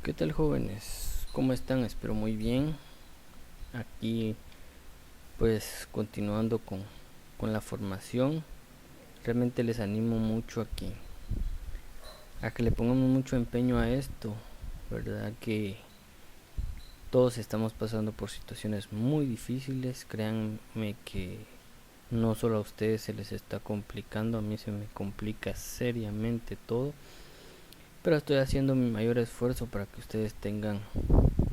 ¿Qué tal, jóvenes? ¿Cómo están? Espero muy bien. Aquí pues continuando con la formación. Realmente les animo mucho a que le pongamos mucho empeño a esto, ¿verdad? Que todos estamos pasando por situaciones muy difíciles. Créanme que no solo a ustedes se les está complicando, a mí se me complica seriamente todo. Pero estoy haciendo mi mayor esfuerzo para que ustedes tengan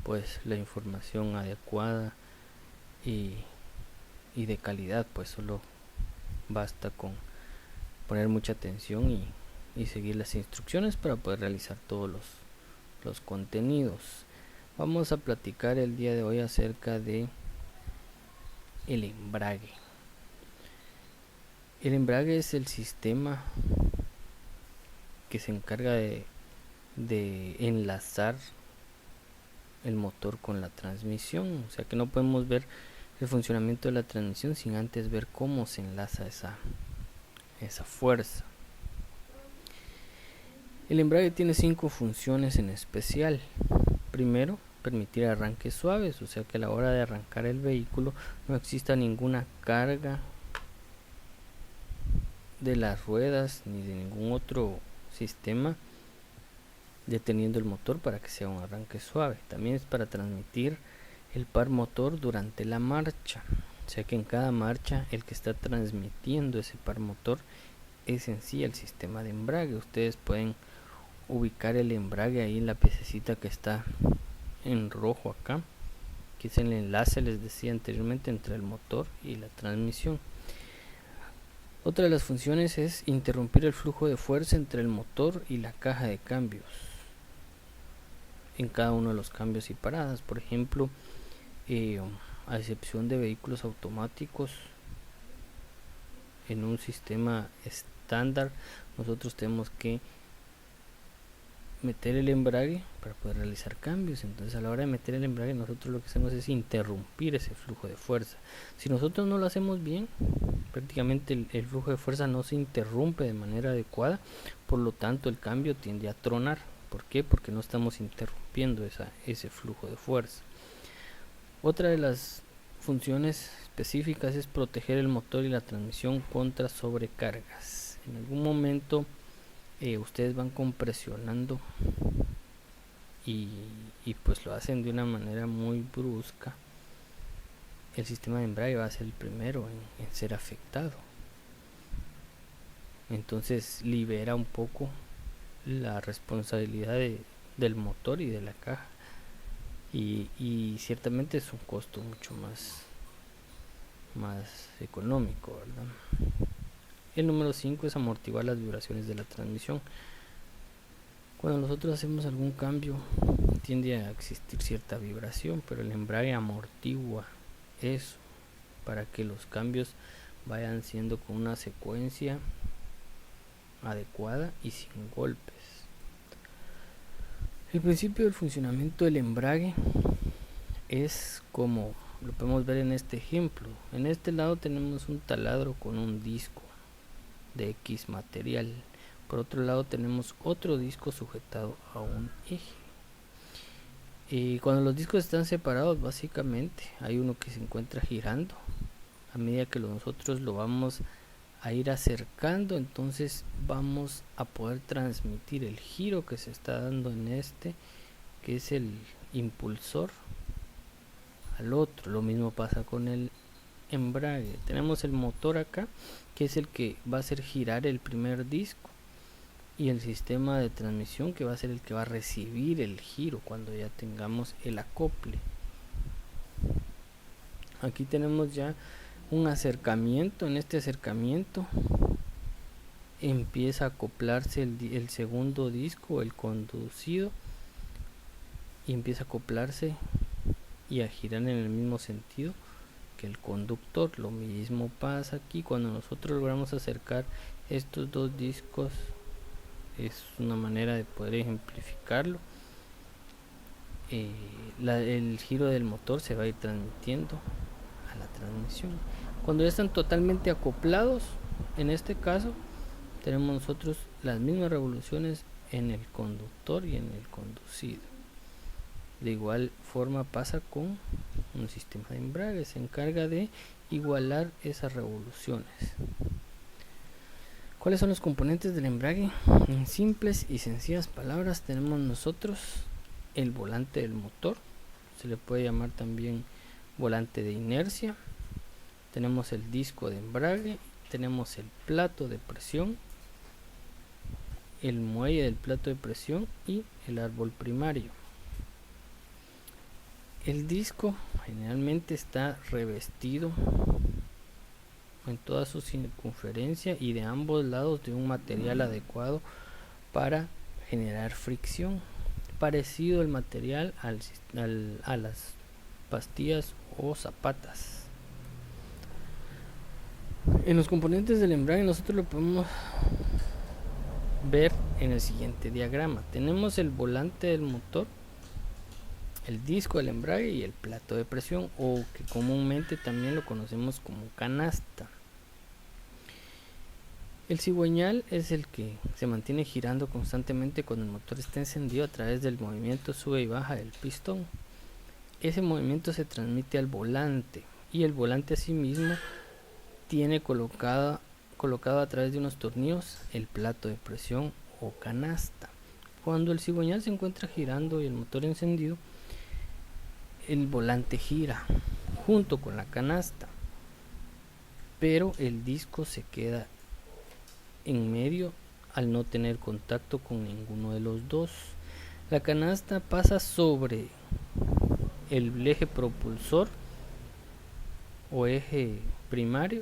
pues la información adecuada y, y de calidad. Pues solo basta con poner mucha atención y seguir las instrucciones para poder realizar todos los contenidos. Vamos a platicar el día de hoy acerca de el embrague. El embrague es el sistema que se encarga de enlazar el motor con la transmisión. O sea que no podemos ver el funcionamiento de la transmisión sin antes ver cómo se enlaza esa fuerza. El embrague tiene 5 funciones en especial. Primero, permitir arranques suaves, o sea que a la hora de arrancar el vehículo no exista ninguna carga de las ruedas ni de ningún otro sistema deteniendo el motor para que sea un arranque suave. También es para transmitir el par motor durante la marcha, o sea que en cada marcha el que está transmitiendo ese par motor es en sí el sistema de embrague. Ustedes pueden ubicar el embrague ahí en la piececita que está en rojo acá, que es el enlace, les decía anteriormente, entre el motor y la transmisión. Otra de las funciones es interrumpir el flujo de fuerza entre el motor y la caja de cambios en cada uno de los cambios y paradas. Por ejemplo, a excepción de vehículos automáticos, en un sistema estándar nosotros tenemos que meter el embrague para poder realizar cambios. Entonces a la hora de meter el embrague nosotros lo que hacemos es interrumpir ese flujo de fuerza. Si nosotros no lo hacemos bien, prácticamente el flujo de fuerza no se interrumpe de manera adecuada, por lo tanto el cambio tiende a tronar. ¿Por qué? Porque no estamos interrumpiendo ese flujo de fuerza. Otra de las funciones específicas es proteger el motor y la transmisión contra sobrecargas. En algún momento ustedes van compresionando y pues lo hacen de una manera muy brusca, el sistema de embrague va a ser el primero en ser afectado. Entonces libera un poco la responsabilidad del motor y de la caja, y ciertamente es un costo mucho más económico, ¿verdad? El número 5 es amortiguar las vibraciones de la transmisión. Cuando nosotros hacemos algún cambio tiende a existir cierta vibración, pero el embrague amortigua eso para que los cambios vayan siendo con una secuencia adecuada y sin golpes. El principio del funcionamiento del embrague es como lo podemos ver en este ejemplo. En este lado tenemos un taladro con un disco de X material. Por otro lado tenemos otro disco sujetado a un eje. Y cuando los discos están separados, básicamente hay uno que se encuentra girando. A medida que nosotros lo vamos a ir acercando, entonces vamos a poder transmitir el giro que se está dando en este, que es el impulsor, al otro. Lo mismo pasa con el embrague. Tenemos el motor acá, que es el que va a hacer girar el primer disco, y el sistema de transmisión, que va a ser el que va a recibir el giro cuando ya tengamos el acople. Aquí tenemos ya un acercamiento. En este acercamiento empieza a acoplarse el segundo disco, el conducido, y empieza a acoplarse y a girar en el mismo sentido que el conductor. Lo mismo pasa aquí cuando nosotros logramos acercar estos dos discos. Es una manera de poder ejemplificarlo. El giro del motor se va a ir transmitiendo a la transmisión. Cuando ya están totalmente acoplados, en este caso tenemos nosotros las mismas revoluciones en el conductor y en el conducido. De igual forma pasa con un sistema de embrague, se encarga de igualar esas revoluciones. ¿Cuáles son los componentes del embrague? En simples y sencillas palabras tenemos nosotros el volante del motor, se le puede llamar también volante de inercia, tenemos el disco de embrague, tenemos el plato de presión, el muelle del plato de presión y el árbol primario. El disco generalmente está revestido en toda su circunferencia y de ambos lados de un material adecuado para generar fricción, parecido el material a las pastillas o zapatas. En los componentes del embrague nosotros lo podemos ver en el siguiente diagrama. Tenemos el volante del motor, el disco del embrague y el plato de presión, o que comúnmente también lo conocemos como canasta. El cigüeñal es el que se mantiene girando constantemente cuando el motor está encendido a través del movimiento sube y baja del pistón. Ese movimiento se transmite al volante y el volante asimismo tiene colocado a través de unos tornillos el plato de presión o canasta. Cuando el cigüeñal se encuentra girando y el motor encendido, el volante gira junto con la canasta, pero el disco se queda en medio al no tener contacto con ninguno de los dos. La canasta pasa sobre el eje propulsor o eje primario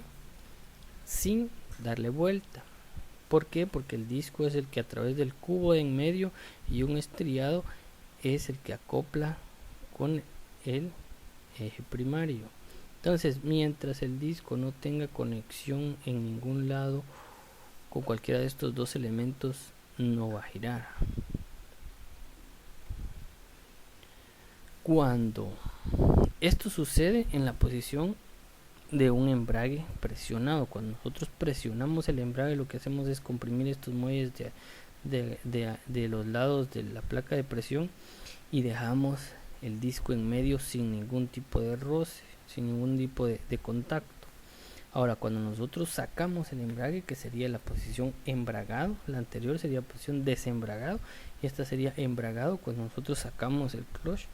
sin darle vuelta. ¿Por qué? Porque el disco es el que a través del cubo de en medio y un estriado es el que acopla con el eje primario. Entonces, mientras el disco no tenga conexión en ningún lado con cualquiera de estos dos elementos, no va a girar. Cuando esto sucede en la posición de un embrague presionado, cuando nosotros presionamos el embrague, lo que hacemos es comprimir estos muelles de los lados de la placa de presión y dejamos el disco en medio sin ningún tipo de roce, sin ningún tipo de contacto. Ahora, cuando nosotros sacamos el embrague, que sería la posición embragado, la anterior sería posición desembragado y esta sería embragado. Cuando nosotros sacamos el clutch,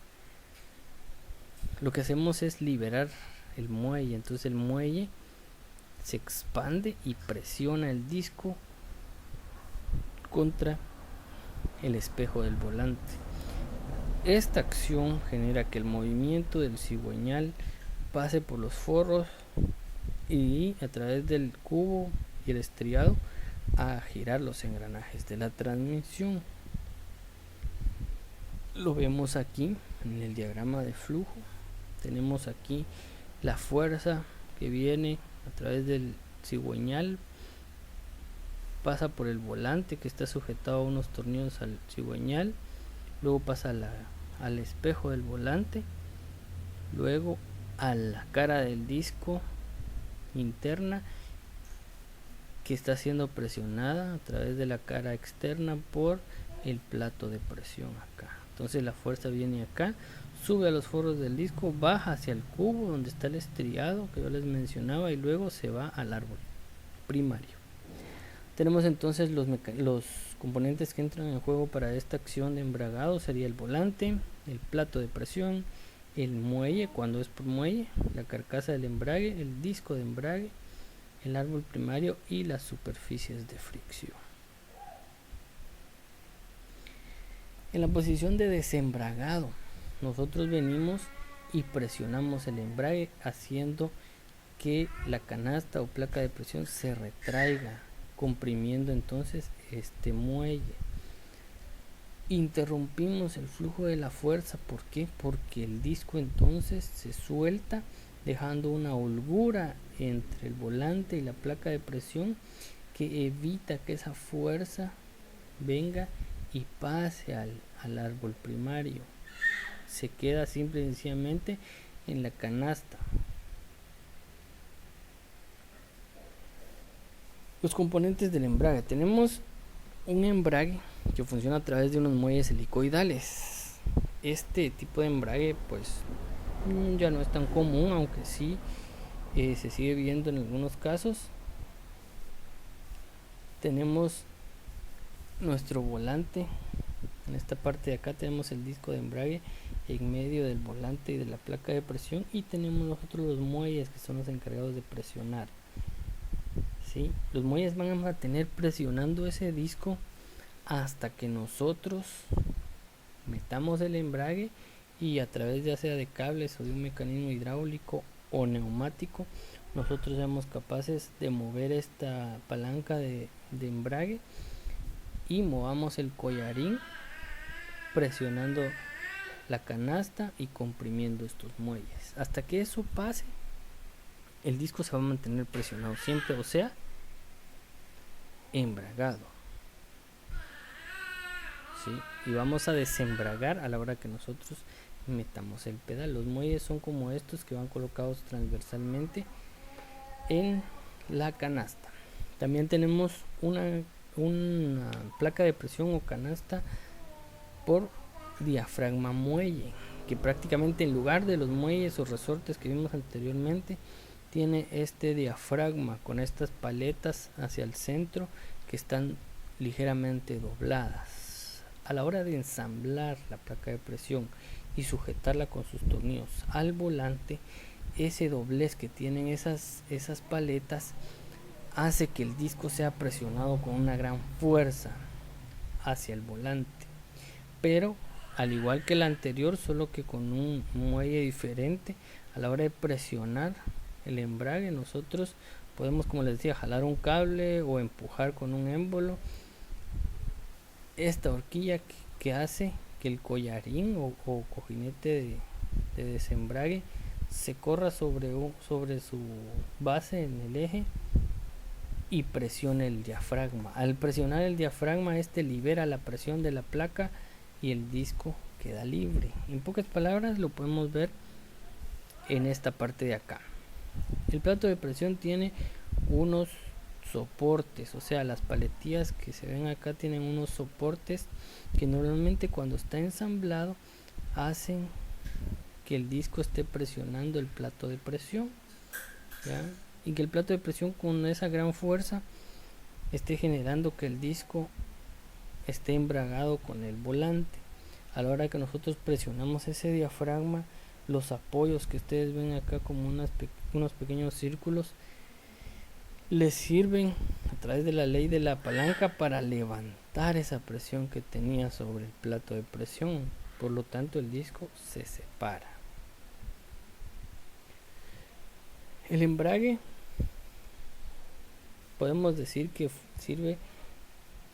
lo que hacemos es liberar el muelle, entonces el muelle se expande y presiona el disco contra el espejo del volante. Esta acción genera que el movimiento del cigüeñal pase por los forros y a través del cubo y el estriado a girar los engranajes de la transmisión. Lo vemos aquí en el diagrama de flujo. Tenemos aquí la fuerza que viene a través del cigüeñal, pasa por el volante que está sujetado a unos tornillos al cigüeñal, luego pasa al espejo del volante, luego a la cara del disco interna que está siendo presionada a través de la cara externa por el plato de presión acá. Entonces la fuerza viene acá, sube a los forros del disco, baja hacia el cubo donde está el estriado que yo les mencionaba y luego se va al árbol primario. Tenemos entonces los componentes que entran en juego para esta acción de embragado. Sería el volante, el plato de presión, el muelle cuando es por muelle, la carcasa del embrague, el disco de embrague, el árbol primario y las superficies de fricción. En la posición de desembragado, nosotros venimos y presionamos el embrague haciendo que la canasta o placa de presión se retraiga, comprimiendo entonces este muelle. Interrumpimos el flujo de la fuerza. ¿Por qué? Porque el disco entonces se suelta, dejando una holgura entre el volante y la placa de presión que evita que esa fuerza venga y pase al árbol primario. Se queda simple y sencillamente en la canasta. Los componentes del embrague. Tenemos un embrague que funciona a través de unos muelles helicoidales. este tipo de embrague pues ya no es tan común, aunque sí se sigue viendo en algunos casos. Tenemos nuestro volante. En esta parte de acá tenemos el disco de embrague en medio del volante y de la placa de presión, y tenemos nosotros los muelles, que son los encargados de presionar. ¿Sí? Los muelles van a mantener presionando ese disco hasta que nosotros metamos el embrague, y a través ya sea de cables o de un mecanismo hidráulico o neumático, nosotros seamos capaces de mover esta palanca de embrague y movamos el collarín presionando la canasta y comprimiendo estos muelles. Hasta que eso pase, el disco se va a mantener presionado siempre, o sea, embragado. ¿Sí? Y vamos a desembragar a la hora que nosotros metamos el pedal. Los muelles son como estos, que van colocados transversalmente en la canasta. También tenemos una placa de presión o canasta por diafragma muelle, que prácticamente en lugar de los muelles o resortes que vimos anteriormente, tiene este diafragma con estas paletas hacia el centro que están ligeramente dobladas. A la hora de ensamblar la placa de presión y sujetarla con sus tornillos al volante, ese doblez que tienen esas paletas hace que el disco sea presionado con una gran fuerza hacia el volante, pero al igual que el anterior, solo que con un muelle diferente. A la hora de presionar el embrague, nosotros podemos, como les decía, jalar un cable o empujar con un émbolo esta horquilla que hace que el collarín o cojinete de desembrague se corra sobre su base en el eje y presione el diafragma. Al presionar el diafragma, este libera la presión de la placa y el disco queda libre. En pocas palabras, lo podemos ver en esta parte de acá. El plato de presión tiene unos soportes, o sea, las paletillas que se ven acá tienen unos soportes que normalmente cuando está ensamblado hacen que el disco esté presionando el plato de presión, ¿ya? Y que el plato de presión con esa gran fuerza esté generando que el disco esté embragado con el volante. A la hora que nosotros presionamos ese diafragma, los apoyos que ustedes ven acá como unos pequeños círculos les sirven a través de la ley de la palanca para levantar esa presión que tenía sobre el plato de presión. Por lo tanto, el disco se separa. El embrague podemos decir que sirve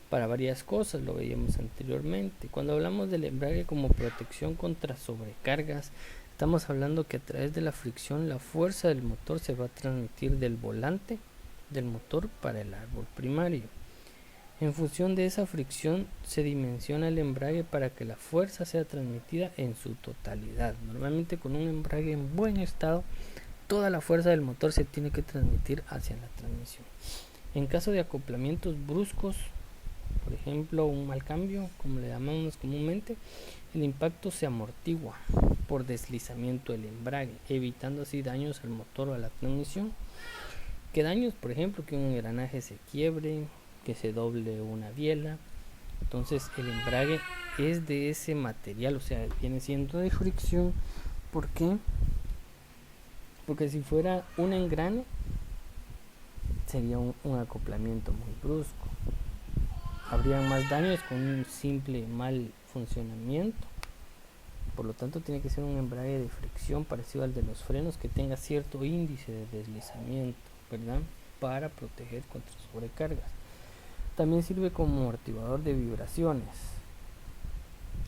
para varias cosas, lo veíamos anteriormente. Cuando hablamos del embrague como protección contra sobrecargas, estamos hablando que a través de la fricción la fuerza del motor se va a transmitir del volante del motor para el árbol primario. En función de esa fricción se dimensiona el embrague para que la fuerza sea transmitida en su totalidad. Normalmente con un embrague en buen estado, toda la fuerza del motor se tiene que transmitir hacia la transmisión. En caso de acoplamientos bruscos, por ejemplo un mal cambio, como le llamamos comúnmente, el impacto se amortigua por deslizamiento del embrague, evitando así daños al motor o a la transmisión. ¿Qué daños? Por ejemplo, que un engranaje se quiebre, que se doble una biela. Entonces el embrague es de ese material, o sea, viene siendo de fricción. ¿Por qué? Porque si fuera un engrane sería un acoplamiento muy brusco. Habrían más daños con un simple mal funcionamiento. Por lo tanto, tiene que ser un embrague de fricción parecido al de los frenos, que tenga cierto índice de deslizamiento, ¿verdad? Para proteger contra sobrecargas. También sirve como amortiguador de vibraciones.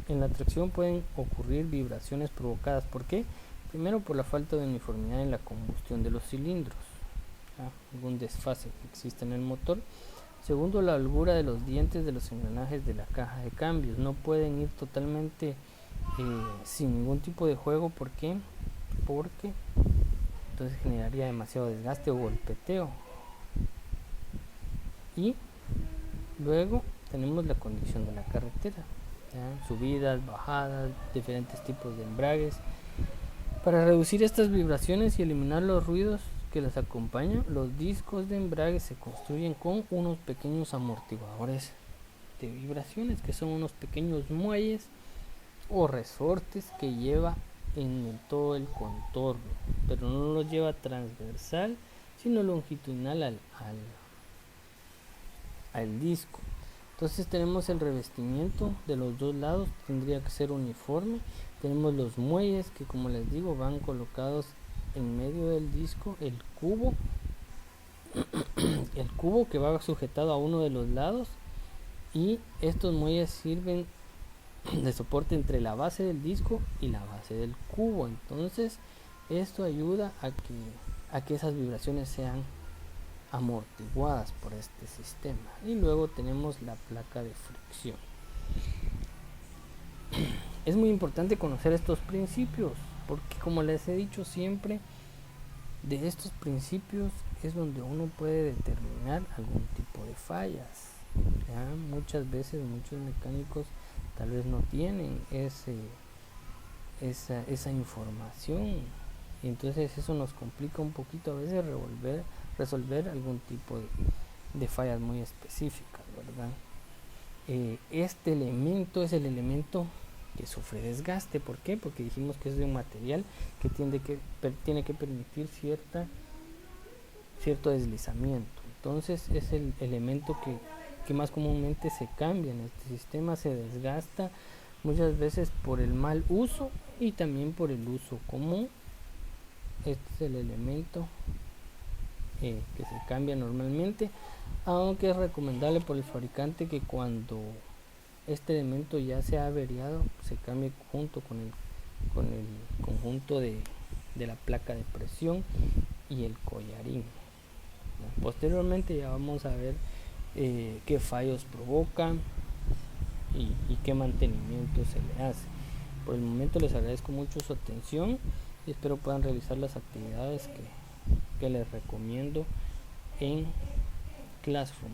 En la tracción pueden ocurrir vibraciones provocadas. ¿Por qué? Primero, por la falta de uniformidad en la combustión de los cilindros, algún desfase que existe en el motor. Segundo, la holgura de los dientes de los engranajes de la caja de cambios. No pueden ir totalmente sin ningún tipo de juego. ¿Por qué? Porque entonces generaría demasiado desgaste o golpeteo. Y luego tenemos la condición de la carretera. subidas, bajadas, diferentes tipos de embragues. Para reducir estas vibraciones y eliminar los ruidos que las acompañan, los discos de embrague se construyen con unos pequeños amortiguadores de vibraciones, que son unos pequeños muelles o resortes que lleva en todo el contorno, pero no los lleva transversal, sino longitudinal al disco. Entonces tenemos el revestimiento de los dos lados, tendría que ser uniforme. Tenemos los muelles que, como les digo, van colocados en medio del disco, el cubo que va sujetado a uno de los lados, y estos muelles sirven de soporte entre la base del disco y la base del cubo. Entonces esto ayuda a que esas vibraciones sean amortiguadas por este sistema. Y luego tenemos la placa de fricción. Es muy importante conocer estos principios, porque como les he dicho siempre, de estos principios es donde uno puede determinar algún tipo de fallas. Muchas veces muchos mecánicos tal vez no tienen esa información, y entonces eso nos complica un poquito a veces resolver algún tipo de fallas muy específicas, ¿verdad? Este elemento es el elemento que sufre desgaste. ¿Por qué? Porque dijimos que es de un material que tiene que permitir cierto deslizamiento. Entonces es el elemento que más comúnmente se cambia en este sistema, se desgasta muchas veces por el mal uso y también por el uso común. Este es el elemento que se cambia normalmente, aunque es recomendable por el fabricante que cuando este elemento ya se ha averiado se cambie junto con el conjunto de la placa de presión y el collarín. Posteriormente ya vamos a ver qué fallos provocan y qué mantenimiento se le hace. Por el momento les agradezco mucho su atención y espero puedan realizar las actividades que les recomiendo en Classroom.